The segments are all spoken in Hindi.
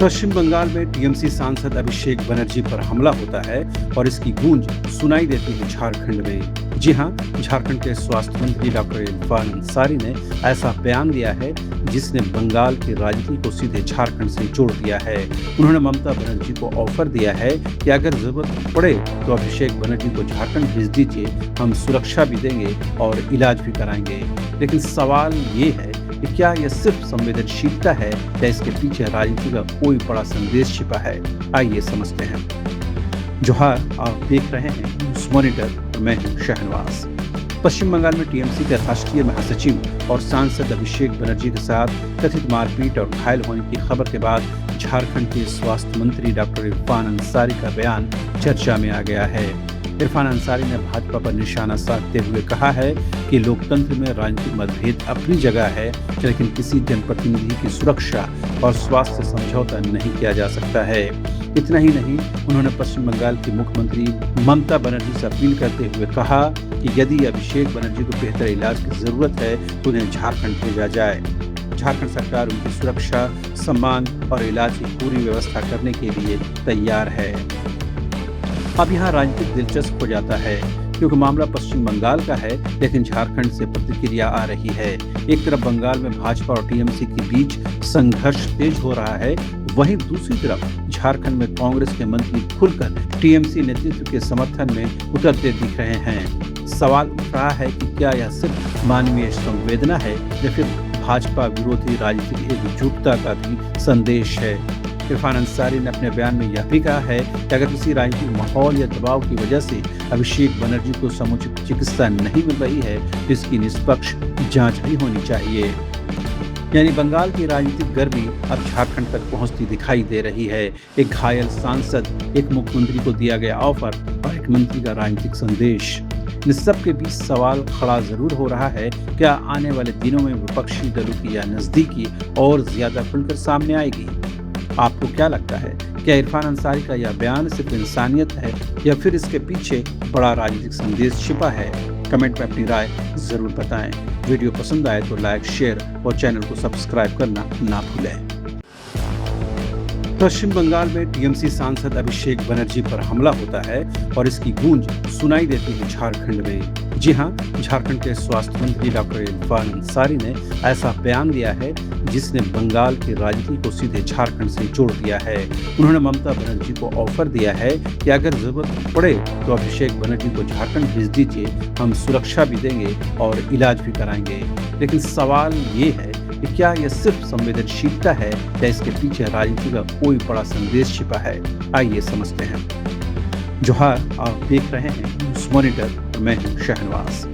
पश्चिम बंगाल में टीएमसी सांसद अभिषेक बनर्जी पर हमला होता है और इसकी गूंज सुनाई देती है झारखंड में। जी हां, झारखंड के स्वास्थ्य मंत्री डॉक्टर इरफान अंसारी ने ऐसा बयान दिया है जिसने बंगाल की राजनीति को सीधे झारखंड से जोड़ दिया है। उन्होंने ममता बनर्जी को ऑफर दिया है कि अगर जरूरत पड़े तो अभिषेक बनर्जी को झारखंड भेज दीजिए, हम सुरक्षा भी देंगे और इलाज भी कराएंगे। लेकिन सवाल ये है कि क्या यह सिर्फ संवेदनशीलता है या इसके पीछे राजनीति का कोई बड़ा संदेश छिपा है? आइए समझते हैं। जोहार, आप देख रहे हैं न्यूज़ मॉनिटर और मैं हूं शहनवाज। पश्चिम बंगाल में टीएमसी के राष्ट्रीय महासचिव और सांसद अभिषेक बनर्जी के साथ कथित मारपीट और घायल होने की खबर के बाद झारखंड के स्वास्थ्य मंत्री डॉक्टर इरफान अंसारी का बयान चर्चा में आ गया है। इरफान अंसारी ने भाजपा पर निशाना साधते हुए कहा है कि लोकतंत्र में राजनीतिक मतभेद अपनी जगह है, लेकिन किसी जनप्रतिनिधि की सुरक्षा और स्वास्थ्य से समझौता नहीं किया जा सकता है। इतना ही नहीं, उन्होंने पश्चिम बंगाल की मुख्यमंत्री ममता बनर्जी से अपील करते हुए कहा कि यदि अभिषेक बनर्जी को बेहतर इलाज की जरूरत है तो उन्हें झारखंड भेजा जाए। झारखंड सरकार उनकी सुरक्षा, सम्मान और इलाज की पूरी व्यवस्था करने के लिए तैयार है। अब यहाँ राजनीतिक दिलचस्प हो जाता है क्योंकि मामला पश्चिम बंगाल का है, लेकिन झारखंड से प्रतिक्रिया आ रही है। एक तरफ बंगाल में भाजपा और टीएमसी के बीच संघर्ष तेज हो रहा है, वहीं दूसरी तरफ झारखंड में कांग्रेस के मंत्री खुलकर टीएमसी नेतृत्व के समर्थन में उतरते दिख रहे हैं। सवाल उठ रहा है कि क्या यह सिर्फ मानवीय संवेदना है या फिर भाजपा विरोधी राजनीतिक एकजुटता का भी संदेश है। इरफान अंसारी ने अपने बयान में यह भी कहा है कि अगर किसी राजनीतिक माहौल या दबाव की वजह से अभिषेक बनर्जी को समुचित चिकित्सा नहीं मिल रही है तो इसकी निष्पक्ष जांच भी होनी चाहिए। यानी बंगाल की राजनीतिक गर्मी अब झारखंड तक पहुंचती दिखाई दे रही है। एक घायल सांसद, एक मुख्यमंत्री को दिया गया ऑफर और एक मंत्री का राजनीतिक संदेश। इन सब के बीच सवाल खड़ा जरूर हो रहा है, क्या आने वाले दिनों में विपक्षी दलों की यह नजदीकी और ज्यादा खुलकर सामने आएगी? आपको क्या लगता है, क्या इरफान अंसारी का यह बयान सिर्फ इंसानियत है या फिर इसके पीछे बड़ा राजनीतिक संदेश छिपा है? कमेंट में अपनी राय जरूर बताएं। वीडियो पसंद आए तो लाइक, शेयर और चैनल को सब्सक्राइब करना ना भूलें। पश्चिम बंगाल में टीएमसी सांसद अभिषेक बनर्जी पर हमला होता है और इसकी गूंज सुनाई देती है झारखंड में। जी हां, झारखंड के स्वास्थ्य मंत्री डॉक्टर इरफान अंसारी ने ऐसा बयान दिया है जिसने बंगाल की राजनीति को सीधे झारखंड से जोड़ दिया है। उन्होंने ममता बनर्जी को ऑफर दिया है कि अगर जरूरत पड़े तो अभिषेक बनर्जी को झारखंड भेज दीजिए, हम सुरक्षा भी देंगे और इलाज भी कराएंगे। लेकिन सवाल ये है कि क्या यह सिर्फ संवेदनशीलता है या इसके पीछे राजनीति का कोई बड़ा संदेश छिपा है? आइए समझते हैं। जोहार, आप देख रहे हैं न्यूज़ मॉनिटर और मैं हूं शहनवाज।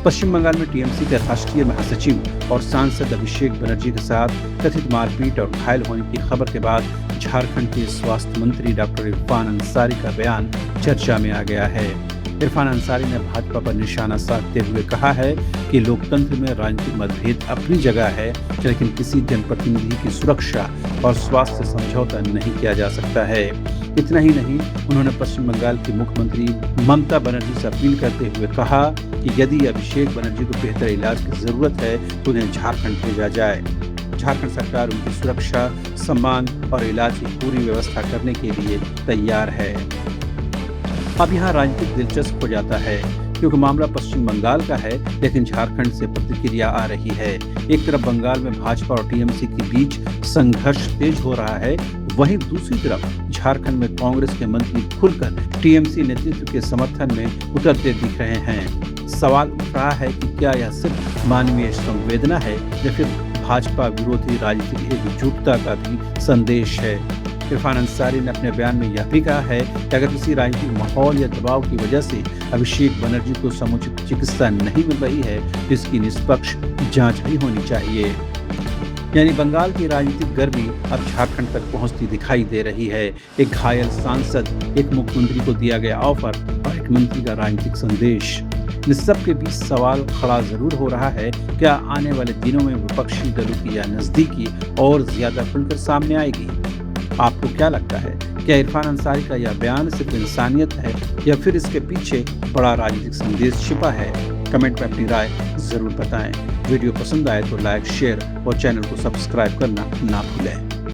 पश्चिम बंगाल में टीएमसी के राष्ट्रीय महासचिव और सांसद अभिषेक बनर्जी के साथ कथित मारपीट और घायल होने की खबर के बाद झारखंड के स्वास्थ्य मंत्री डॉक्टर इरफान अंसारी का बयान चर्चा में आ गया है। इरफान अंसारी ने भाजपा पर निशाना साधते हुए कहा है कि लोकतंत्र में राजनीतिक मतभेद अपनी जगह है, लेकिन किसी जनप्रतिनिधि की सुरक्षा और स्वास्थ्य से समझौता नहीं किया जा सकता है। इतना ही नहीं, उन्होंने पश्चिम बंगाल की मुख्यमंत्री ममता बनर्जी से अपील करते हुए कहा कि यदि अभिषेक बनर्जी को बेहतर इलाज की जरूरत है तो उन्हें झारखंड भेजा जाए। झारखंड सरकार उनकी सुरक्षा, सम्मान और इलाज की पूरी व्यवस्था करने के लिए तैयार है। अब यहाँ राजनीतिक दिलचस्प हो जाता है क्योंकि मामला पश्चिम बंगाल का है, लेकिन झारखंड से प्रतिक्रिया आ रही है। एक तरफ बंगाल में भाजपा और टीएमसी के बीच संघर्ष तेज हो रहा है, वहीं दूसरी तरफ झारखंड में कांग्रेस के मंत्री खुलकर टीएमसी नेतृत्व के समर्थन में उतरते दिख रहे हैं। सवाल उठ रहा है कि क्या यह सिर्फ मानवीय संवेदना है या फिर भाजपा विरोधी राजनीतिक एकजुटता का भी संदेश है। इरफान अंसारी ने अपने बयान में यह भी कहा है कि अगर किसी राजनीतिक माहौल या दबाव की वजह से अभिषेक बनर्जी को समुचित चिकित्सा नहीं मिल रही है तो इसकी निष्पक्ष जांच भी होनी चाहिए। यानी बंगाल की राजनीतिक गर्मी अब झारखंड तक पहुंचती दिखाई दे रही है। एक घायल सांसद, एक मुख्यमंत्री को दिया गया ऑफर और एक मंत्री का राजनीतिक संदेश। इन सब के बीच सवाल खड़ा जरूर हो रहा है, क्या आने वाले दिनों में विपक्षी दलों की यह नजदीकी और ज्यादा खुलकर सामने आएगी? आपको क्या लगता है, क्या इरफान अंसारी का यह बयान सिर्फ इंसानियत है या फिर इसके पीछे बड़ा राजनीतिक संदेश छिपा है? कमेंट में अपनी राय जरूर बताएं। वीडियो पसंद आए तो लाइक, शेयर और चैनल को सब्सक्राइब करना ना भूलें।